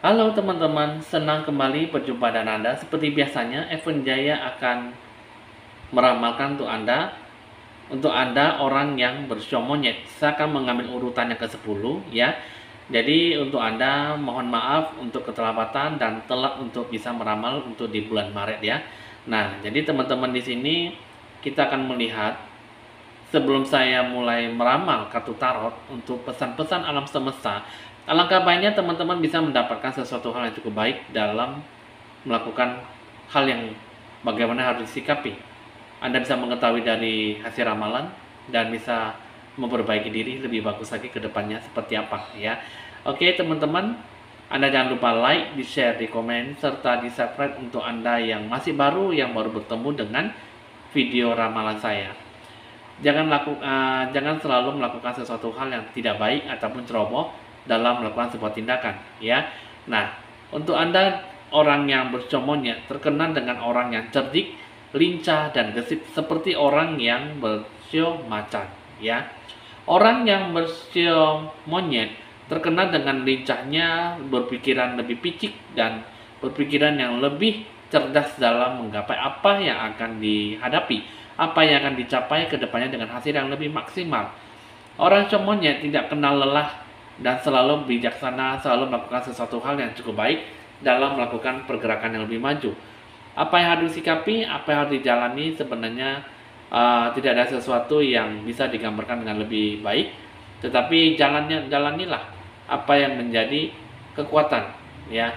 Halo teman-teman, senang kembali berjumpa dengan Anda. Seperti biasanya, Evan Jaya akan meramalkan untuk Anda orang yang bersio monyet. Saya akan mengambil urutan yang ke-10 ya. Jadi untuk Anda mohon maaf untuk keterlambatan dan telat untuk bisa meramal untuk di bulan Maret ya. Nah, jadi teman-teman di sini kita akan melihat sebelum saya mulai meramal kartu tarot untuk pesan-pesan alam semesta, alangkah baiknya teman-teman bisa mendapatkan sesuatu hal yang cukup baik dalam melakukan hal yang bagaimana harus disikapi. Anda bisa mengetahui dari hasil ramalan dan bisa memperbaiki diri lebih bagus lagi ke depannya seperti apa ya. Oke teman-teman, Anda jangan lupa like, di share, di komen, serta di subscribe untuk Anda yang masih baru, yang baru bertemu dengan video ramalan saya. Jangan selalu melakukan sesuatu hal yang tidak baik ataupun ceroboh dalam melakukan sebuah tindakan ya. Nah, untuk Anda orang yang bersio monyet terkenal dengan orang yang cerdik, lincah dan gesit seperti orang yang bersio macan ya. Orang yang bersio monyet terkenal dengan lincahnya, berpikiran lebih picik dan berpikiran yang lebih cerdas dalam menggapai apa yang akan dihadapi, apa yang akan dicapai ke depannya dengan hasil yang lebih maksimal. Orang bersio monyet tidak kenal lelah dan selalu bijaksana, selalu melakukan sesuatu hal yang cukup baik dalam melakukan pergerakan yang lebih maju. Apa yang harus disikapi, apa yang harus dijalani sebenarnya tidak ada sesuatu yang bisa digambarkan dengan lebih baik, tetapi jalanilah apa yang menjadi kekuatan ya.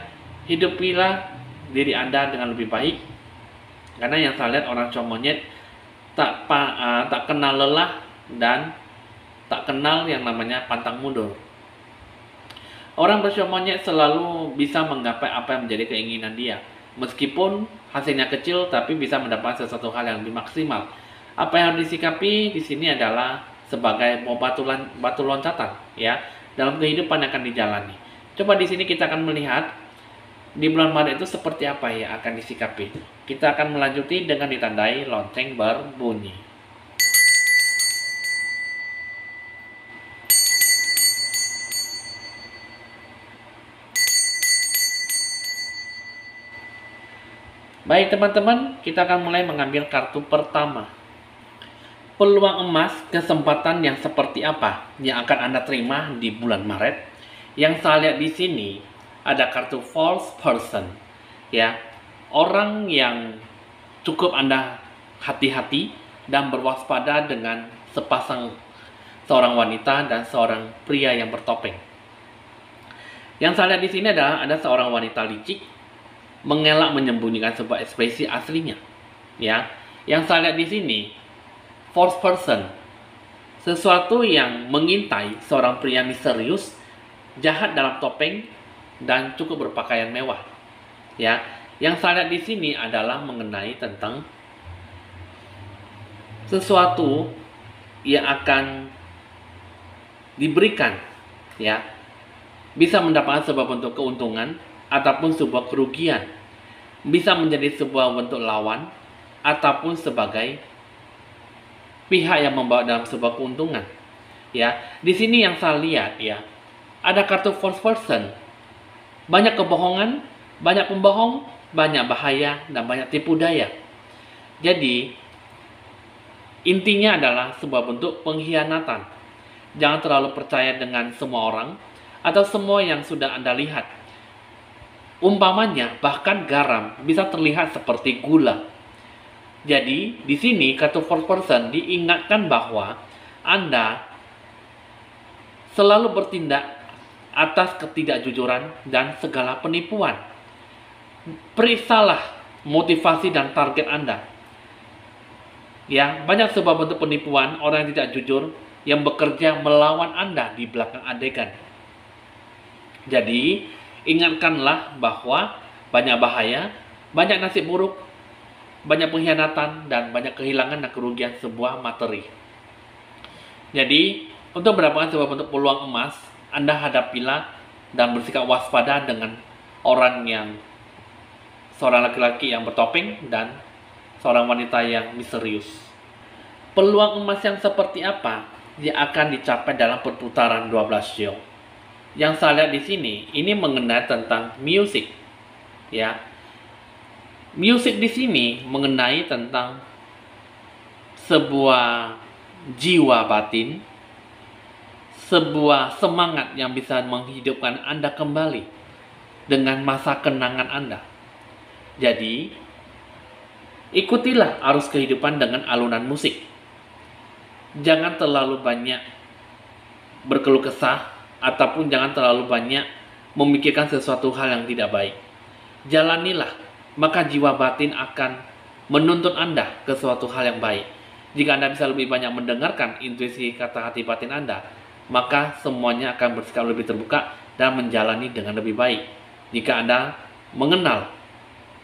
Hidupilah diri Anda dengan lebih baik, karena yang saya lihat orang bersio monyet tak kenal lelah dan tak kenal yang namanya pantang mundur. Orang bersio monyet selalu bisa menggapai apa yang menjadi keinginan dia. Meskipun hasilnya kecil, tapi bisa mendapatkan sesuatu hal yang lebih maksimal. Apa yang harus disikapi di sini adalah sebagai batu loncatan ya dalam kehidupan yang akan dijalani. Coba di sini kita akan melihat di bulan Maret itu seperti apa ya akan disikapi. Kita akan melanjuti dengan ditandai lonceng berbunyi. Baik teman-teman, kita akan mulai mengambil kartu pertama. Peluang emas, kesempatan yang seperti apa yang akan Anda terima di bulan Maret? Yang saya lihat di sini ada kartu false person ya. Orang yang cukup Anda hati-hati dan berwaspada dengan seorang wanita dan seorang pria yang bertopeng. Yang saya lihat di sini ada seorang wanita licik mengelak menyembunyikan sebuah ekspresi aslinya ya. Yang saya lihat di sini false person, sesuatu yang mengintai seorang pria misterius, jahat dalam topeng dan cukup berpakaian mewah. Ya, yang saya lihat di sini adalah mengenai tentang sesuatu yang akan diberikan, ya, bisa mendapatkan sebuah bentuk keuntungan ataupun sebuah kerugian, bisa menjadi sebuah bentuk lawan ataupun sebagai pihak yang membawa dalam sebuah keuntungan. Ya, di sini yang saya lihat ya, ada kartu false person. Banyak kebohongan, banyak pembohong, banyak bahaya dan banyak tipu daya. Jadi, intinya adalah sebuah bentuk pengkhianatan. Jangan terlalu percaya dengan semua orang atau semua yang sudah Anda lihat. Umpamanya, bahkan garam bisa terlihat seperti gula. Jadi, di sini kartu false person diingatkan bahwa Anda selalu bertindak atas ketidakjujuran dan segala penipuan. Periksalah motivasi dan target Anda. Ya, banyak sebuah bentuk penipuan orang yang tidak jujur yang bekerja melawan Anda di belakang adegan. Jadi, ingatkanlah bahwa banyak bahaya, banyak nasib buruk, banyak pengkhianatan, dan banyak kehilangan dan kerugian sebuah materi. Jadi, untuk mendapatkan sebuah bentuk peluang emas, Anda hadapilah dan bersikap waspada dengan seorang laki-laki yang bertopeng dan seorang wanita yang misterius. Peluang emas yang seperti apa yang akan dicapai dalam perputaran 12 show? yang saya lihat di sini ini mengenai tentang musik, ya. Musik di sini mengenai tentang sebuah jiwa batin, sebuah semangat yang bisa menghidupkan Anda kembali dengan masa kenangan Anda. Jadi, ikutilah arus kehidupan dengan alunan musik. Jangan terlalu banyak berkeluh kesah, ataupun jangan terlalu banyak memikirkan sesuatu hal yang tidak baik. Jalanilah, maka jiwa batin akan menuntun Anda ke suatu hal yang baik. Jika Anda bisa lebih banyak mendengarkan intuisi kata hati batin Anda, maka semuanya akan bersikap lebih terbuka dan menjalani dengan lebih baik. Jika Anda mengenal,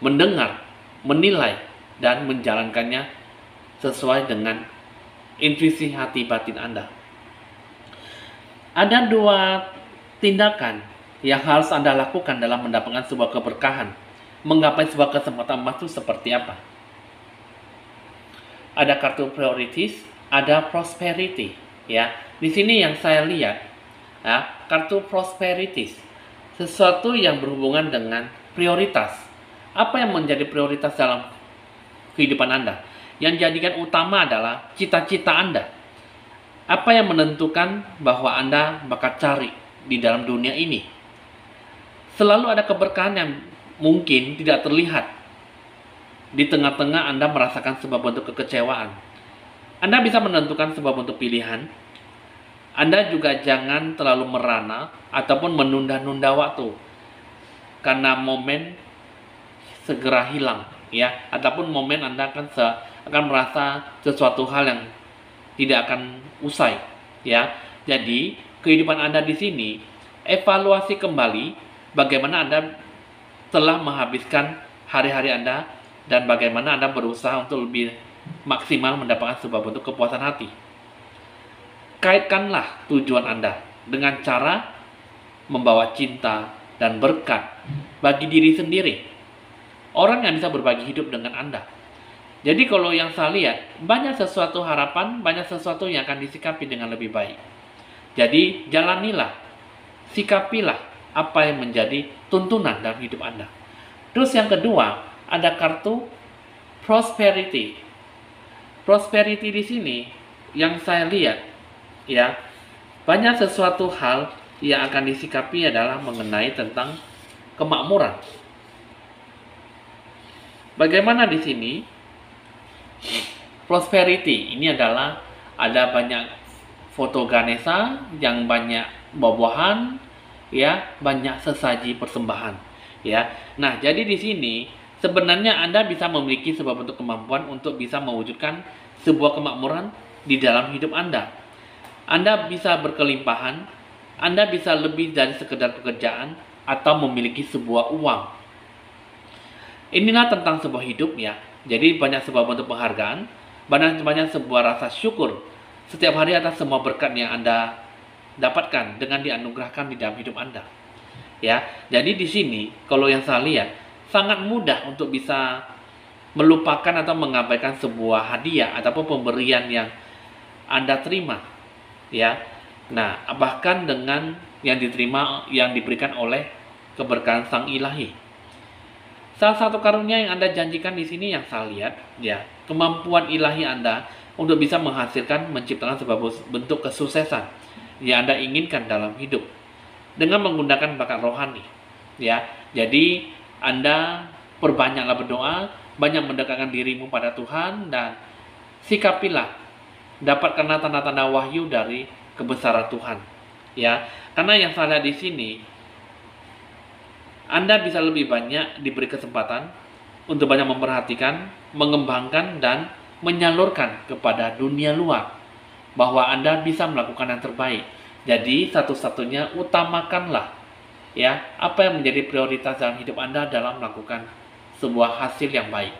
mendengar, menilai, dan menjalankannya sesuai dengan intuisi hati batin Anda. Ada dua tindakan yang harus Anda lakukan dalam mendapatkan sebuah keberkahan. Menggapai sebuah kesempatan emas itu seperti apa? Ada kartu priorities, ada prosperity, ya. Di sini yang saya lihat, ya, kartu prosperities, sesuatu yang berhubungan dengan prioritas. Apa yang menjadi prioritas dalam kehidupan Anda? Yang jadikan utama adalah cita-cita Anda. Apa yang menentukan bahwa Anda bakal cari di dalam dunia ini? Selalu ada keberkahan yang mungkin tidak terlihat. Di tengah-tengah Anda merasakan sebuah bentuk kekecewaan. Anda bisa menentukan sebuah bentuk pilihan. Anda juga jangan terlalu merana ataupun menunda-nunda waktu, karena momen segera hilang, ya. Ataupun momen Anda akan merasa sesuatu hal yang tidak akan usai, ya. Jadi kehidupan Anda di sini, evaluasi kembali bagaimana Anda telah menghabiskan hari-hari Anda dan bagaimana Anda berusaha untuk lebih maksimal mendapatkan sebuah bentuk kepuasan hati. Kaitkanlah tujuan Anda dengan cara membawa cinta dan berkat bagi diri sendiri. Orang yang bisa berbagi hidup dengan Anda. Jadi kalau yang saya lihat, banyak sesuatu harapan, banyak sesuatu yang akan disikapi dengan lebih baik. Jadi jalanilah, sikapilah apa yang menjadi tuntunan dalam hidup Anda. Terus yang kedua, ada kartu prosperity. Prosperity di sini yang saya lihat, ya, banyak sesuatu hal yang akan disikapi adalah mengenai tentang kemakmuran. Bagaimana di sini? Prosperity ini adalah ada banyak foto Ganesha yang banyak buah-buahan, ya, banyak sesaji persembahan, ya. Nah, jadi di sini sebenarnya Anda bisa memiliki sebuah bentuk kemampuan untuk bisa mewujudkan sebuah kemakmuran di dalam hidup Anda. Anda bisa berkelimpahan, Anda bisa lebih dari sekedar pekerjaan atau memiliki sebuah uang. Inilah tentang sebuah hidup, ya. Jadi banyak sebuah bentuk penghargaan, banyak sebuah rasa syukur setiap hari atas semua berkat yang Anda dapatkan dengan dianugerahkan di dalam hidup Anda. Ya, jadi di sini kalau yang saya lihat sangat mudah untuk bisa melupakan atau mengabaikan sebuah hadiah ataupun pemberian yang Anda terima, ya. Nah, bahkan dengan yang diterima yang diberikan oleh keberkahan Sang Ilahi. Salah satu karunia yang Anda janjikan di sini yang saya lihat, ya, kemampuan ilahi Anda untuk bisa menghasilkan, menciptakan sebuah bentuk kesuksesan yang Anda inginkan dalam hidup dengan menggunakan bakat rohani, ya. Jadi Anda perbanyaklah berdoa, banyak mendekatkan dirimu pada Tuhan, dan sikapilah, dapatkanlah tanda-tanda wahyu dari kebesaran Tuhan, ya. Karena yang saya lihat di sini, Anda bisa lebih banyak diberi kesempatan untuk banyak memperhatikan, mengembangkan, dan menyalurkan kepada dunia luar bahwa Anda bisa melakukan yang terbaik. Jadi satu-satunya utamakanlah, ya, apa yang menjadi prioritas dalam hidup Anda dalam melakukan sebuah hasil yang baik.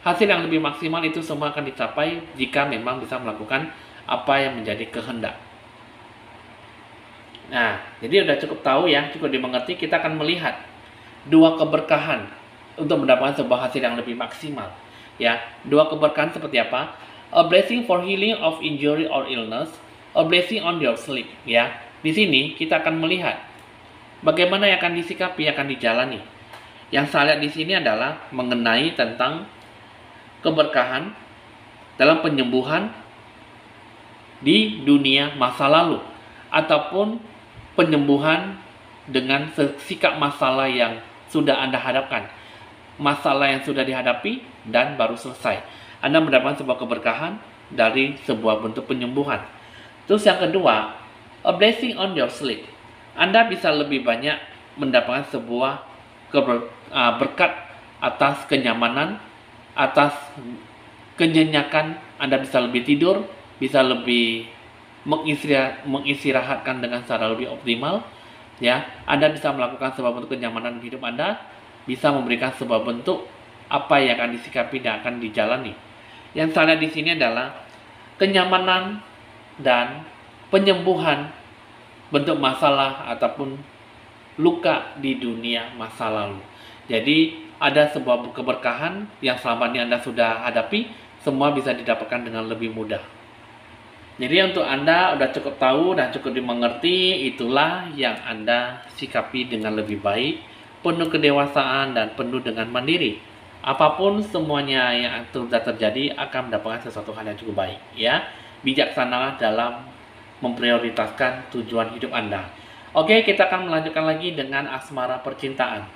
Hasil yang lebih maksimal itu semua akan dicapai jika memang bisa melakukan apa yang menjadi kehendak. Nah, jadi udah cukup tahu, ya, cukup dimengerti. Kita akan melihat dua keberkahan untuk mendapatkan sebuah hasil yang lebih maksimal, ya. Dua keberkahan seperti apa? A blessing for healing of injury or illness, a blessing on your sleep, ya. Di sini kita akan melihat Bagaimana yang akan disikapi, akan dijalani? Yang saya lihat di sini adalah mengenai tentang keberkahan dalam penyembuhan di dunia masa lalu, ataupun penyembuhan dengan sikap masalah yang sudah Anda hadapkan, masalah yang sudah dihadapi dan baru selesai. Anda mendapatkan sebuah keberkahan dari sebuah bentuk penyembuhan. Terus yang kedua, a blessing on your sleep. Anda bisa lebih banyak mendapatkan sebuah berkat atas kenyamanan, atas kenyenyakan. Anda bisa lebih tidur, bisa lebih mengistirahatkan dengan secara lebih optimal. Ya, Anda bisa melakukan sebuah bentuk kenyamanan hidup Anda, bisa memberikan sebuah bentuk apa yang akan disikapi dan akan dijalani. Yang saya lihat di sini adalah kenyamanan dan penyembuhan bentuk masalah ataupun luka di dunia masa lalu. Jadi ada sebuah keberkahan yang selama ini Anda sudah hadapi, semua bisa didapatkan dengan lebih mudah. Jadi untuk Anda udah cukup tahu dan cukup dimengerti, itulah yang Anda sikapi dengan lebih baik, penuh kedewasaan dan penuh dengan mandiri. Apapun semuanya yang sudah terjadi akan mendapatkan sesuatu hal yang cukup baik, ya. Bijaksanalah dalam memprioritaskan tujuan hidup Anda. Oke, kita akan melanjutkan lagi dengan asmara percintaan.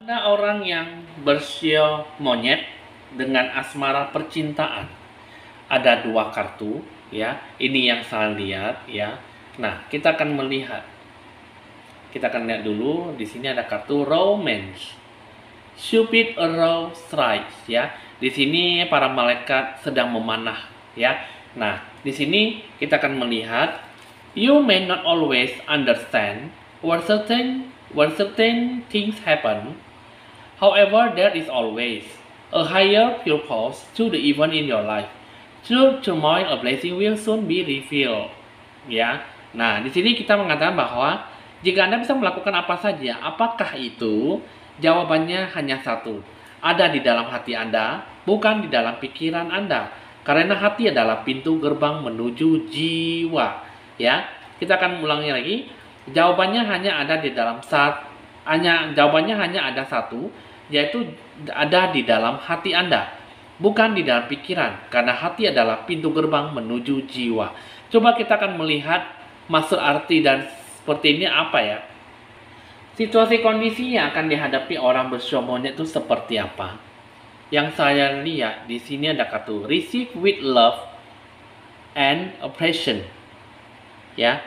Ada orang yang bersio monyet dengan asmara percintaan. Ada dua kartu, ya. Ini yang saya lihat, ya. Nah, kita akan melihat. Kita akan lihat dulu. Di sini ada kartu romance. Cupid arrow strikes, ya. Di sini para malaikat sedang memanah, ya. Nah, di sini kita akan melihat, you may not always understand when certain things happen. However, there is always a higher purpose to the event in your life. Through turmoil, a blessing will soon be revealed. Ya, nah di sini kita mengatakan bahwa jika Anda bisa melakukan apa saja, apakah itu? Jawabannya hanya satu. Ada di dalam hati Anda, bukan di dalam pikiran Anda. Karena hati adalah pintu gerbang menuju jiwa. Ya, kita akan ulangi lagi. Jawabannya hanya ada di dalam jawabannya hanya ada satu, yaitu ada di dalam hati Anda, bukan di dalam pikiran, karena hati adalah pintu gerbang menuju jiwa. Coba kita akan melihat maksud arti dan seperti ini apa ya? Situasi kondisi yang akan dihadapi orang bersio monyet itu seperti apa? Yang saya lihat di sini ada kartu receive with love and appreciation. Ya.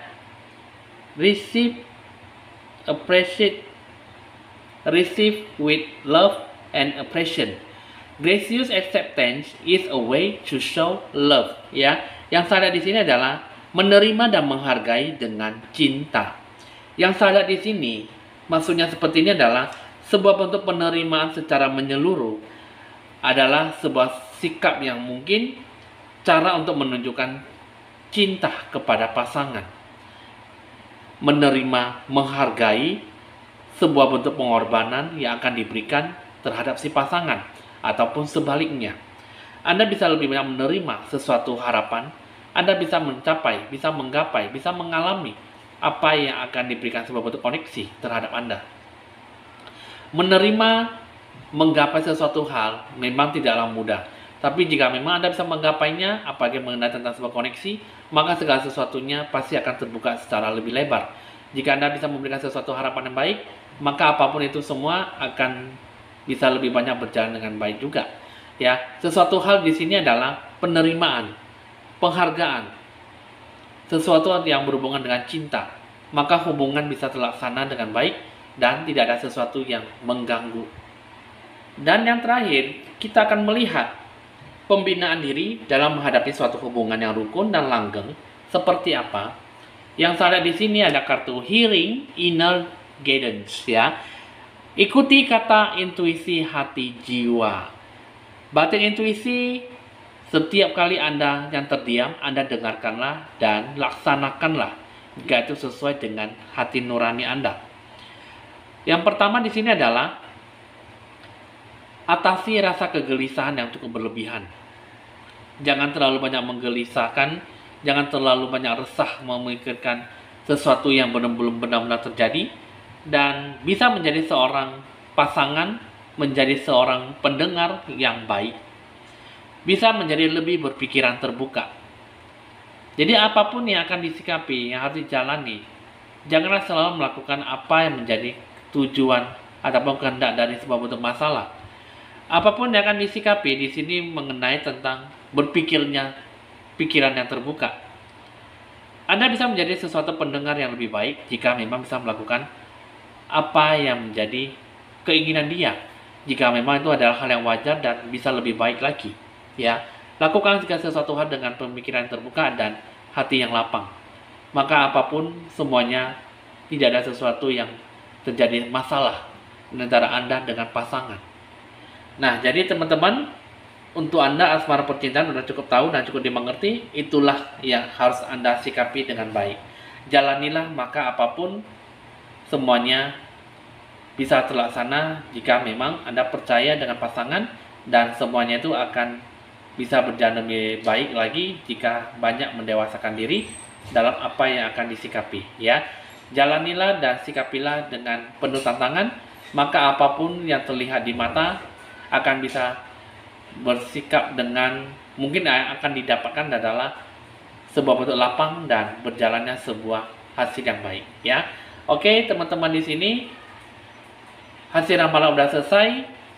Receive with love and appreciation. Gracious acceptance is a way to show love. Ya, yang saya lihat di sini adalah menerima dan menghargai dengan cinta. Yang saya lihat di sini maksudnya seperti ini adalah sebuah bentuk penerimaan secara menyeluruh, adalah sebuah sikap yang mungkin cara untuk menunjukkan cinta kepada pasangan. Menerima, menghargai sebuah bentuk pengorbanan yang akan diberikan terhadap si pasangan, ataupun sebaliknya. Anda bisa lebih banyak menerima sesuatu harapan, Anda bisa mencapai, bisa menggapai, bisa mengalami apa yang akan diberikan sebuah bentuk koneksi terhadap Anda. Menerima, menggapai sesuatu hal memang tidaklah mudah. Tapi jika memang Anda bisa menggapainya, apalagi mengenai tentang sebuah koneksi, maka segala sesuatunya pasti akan terbuka secara lebih lebar. Jika Anda bisa memberikan sesuatu harapan yang baik, maka apapun itu semua akan bisa lebih banyak berjalan dengan baik juga. Ya, sesuatu hal di sini adalah penerimaan, penghargaan, sesuatu yang berhubungan dengan cinta. Maka hubungan bisa terlaksana dengan baik dan tidak ada sesuatu yang mengganggu. Dan yang terakhir, kita akan melihat pembinaan diri dalam menghadapi suatu hubungan yang rukun dan langgeng seperti apa. Yang saya lihat di sini ada kartu hearing inner guidance, ya. Ikuti kata intuisi hati jiwa. Batin intuisi, setiap kali Anda yang terdiam, Anda dengarkanlah dan laksanakanlah jika itu sesuai dengan hati nurani Anda. Yang pertama di sini adalah Atasi rasa kegelisahan yang cukup berlebihan. Jangan terlalu banyak menggelisahkan, jangan terlalu banyak resah memikirkan sesuatu yang belum benar-benar terjadi, dan bisa menjadi seorang pasangan, menjadi seorang pendengar yang baik, bisa menjadi lebih berpikiran terbuka. Jadi apapun yang akan disikapi, yang harus dijalani, janganlah selalu melakukan apa yang menjadi tujuan ataupun kehendak dari sebuah bentuk masalah. Apapun yang akan disikapi di sini mengenai tentang pikiran yang terbuka. Anda bisa menjadi sesuatu pendengar yang lebih baik jika memang bisa melakukan apa yang menjadi keinginan dia. Jika memang itu adalah hal yang wajar dan bisa lebih baik lagi, ya. Lakukan segala sesuatu hal dengan pemikiran terbuka dan hati yang lapang. Maka apapun semuanya tidak ada sesuatu yang terjadi masalah antara Anda dengan pasangan. Nah, jadi teman-teman, untuk Anda asmara percintaan sudah cukup tahu dan cukup dimengerti, itulah yang harus Anda sikapi dengan baik. Jalanilah, maka apapun semuanya bisa terlaksana jika memang Anda percaya dengan pasangan, dan semuanya itu akan bisa berjalan lebih baik lagi jika banyak mendewasakan diri dalam apa yang akan disikapi, ya. Jalanilah dan sikapilah dengan penuh tantangan, maka apapun yang terlihat di mata akan bisa bersikap dengan mungkin akan didapatkan adalah sebuah bentuk lapang dan berjalannya sebuah hasil yang baik, ya. Oke, teman-teman, di sini hasil ramalan sudah selesai.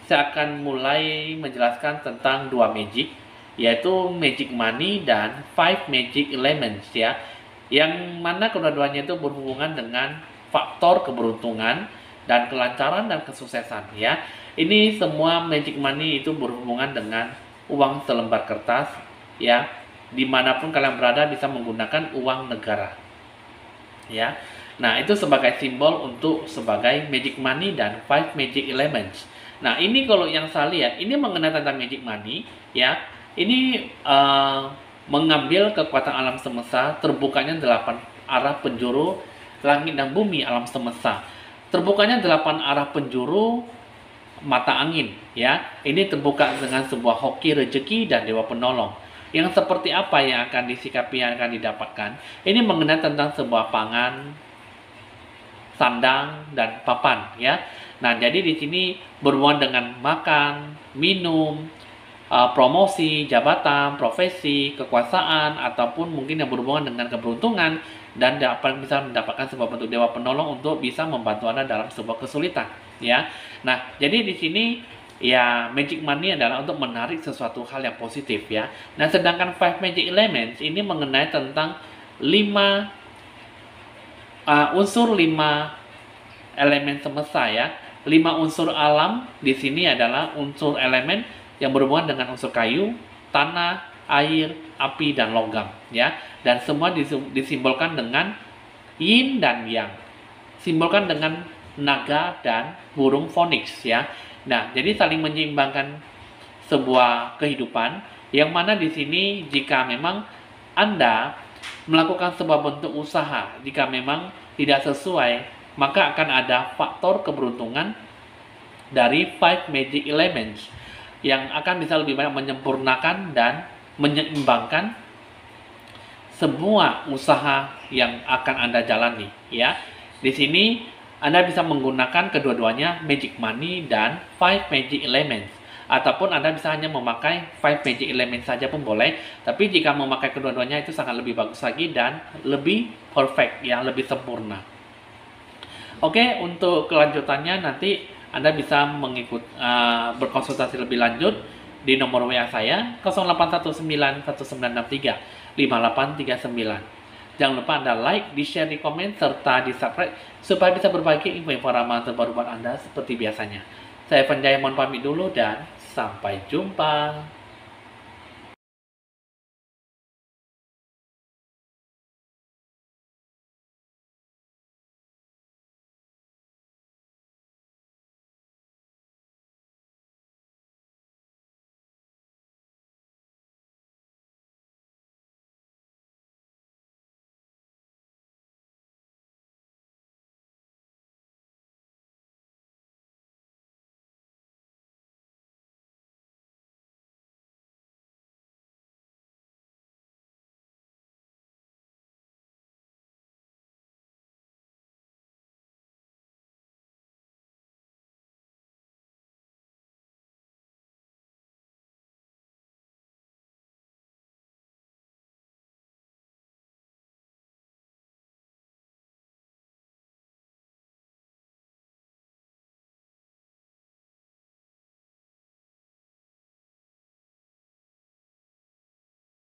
Saya akan mulai menjelaskan tentang dua magic, yaitu magic money dan 5 magic elements, ya. Yang mana kedua-duanya itu berhubungan dengan faktor keberuntungan dan kelancaran dan kesuksesan, ya. Ini semua magic money itu berhubungan dengan uang selembar kertas, ya. Dimanapun kalian berada bisa menggunakan uang negara, ya. Nah, itu sebagai simbol untuk sebagai magic money dan 5 magic elements. Nah, ini kalau yang saya lihat, ini mengenai tentang magic money, ya. Ini mengambil kekuatan alam semesta, terbukanya 8 arah penjuru langit dan bumi alam semesta. Terbukanya 8 arah penjuru mata angin, ya. Ini terbuka dengan sebuah hoki rezeki dan dewa penolong. Yang seperti apa yang akan disikapi, yang akan didapatkan? Ini mengenai tentang sebuah pangan, sandang, dan papan, ya. Nah, jadi di sini berhubungan dengan makan, minum, promosi, jabatan, profesi, kekuasaan, ataupun mungkin yang berhubungan dengan keberuntungan, dan dapat bisa mendapatkan sebuah bentuk dewa penolong untuk bisa membantu Anda dalam sebuah kesulitan, ya. Nah, jadi di sini ya magic money adalah untuk menarik sesuatu hal yang positif, ya. Nah, sedangkan 5 magic elements ini mengenai tentang 5 unsur 5 elemen semesta, ya. 5 unsur alam di sini adalah unsur elemen yang berhubungan dengan unsur kayu, tanah, air, api, dan logam, ya. Dan semua disimbolkan dengan yin dan yang. Simbolkan dengan naga dan burung phoenix, ya. Nah, jadi saling menyeimbangkan sebuah kehidupan, yang mana di sini jika memang Anda melakukan sebuah bentuk usaha, jika memang tidak sesuai, maka akan ada faktor keberuntungan dari 5 magic elements yang akan bisa lebih banyak menyempurnakan dan menyeimbangkan semua usaha yang akan Anda jalani, ya. Di sini Anda bisa menggunakan kedua-duanya, magic money dan 5 magic elements. Ataupun Anda bisa hanya memakai 5 magic element saja pun boleh. Tapi jika memakai kedua-duanya itu sangat lebih bagus lagi dan lebih perfect, ya, lebih sempurna. Oke, untuk kelanjutannya nanti Anda bisa berkonsultasi lebih lanjut di nomor WA saya 081919635839. Jangan lupa Anda like, di share, di komen, serta di subscribe supaya bisa berbagi info-info ramalan terbaru buat Anda seperti biasanya. Saya Evan Jaya mohon pamit dulu dan sampai jumpa.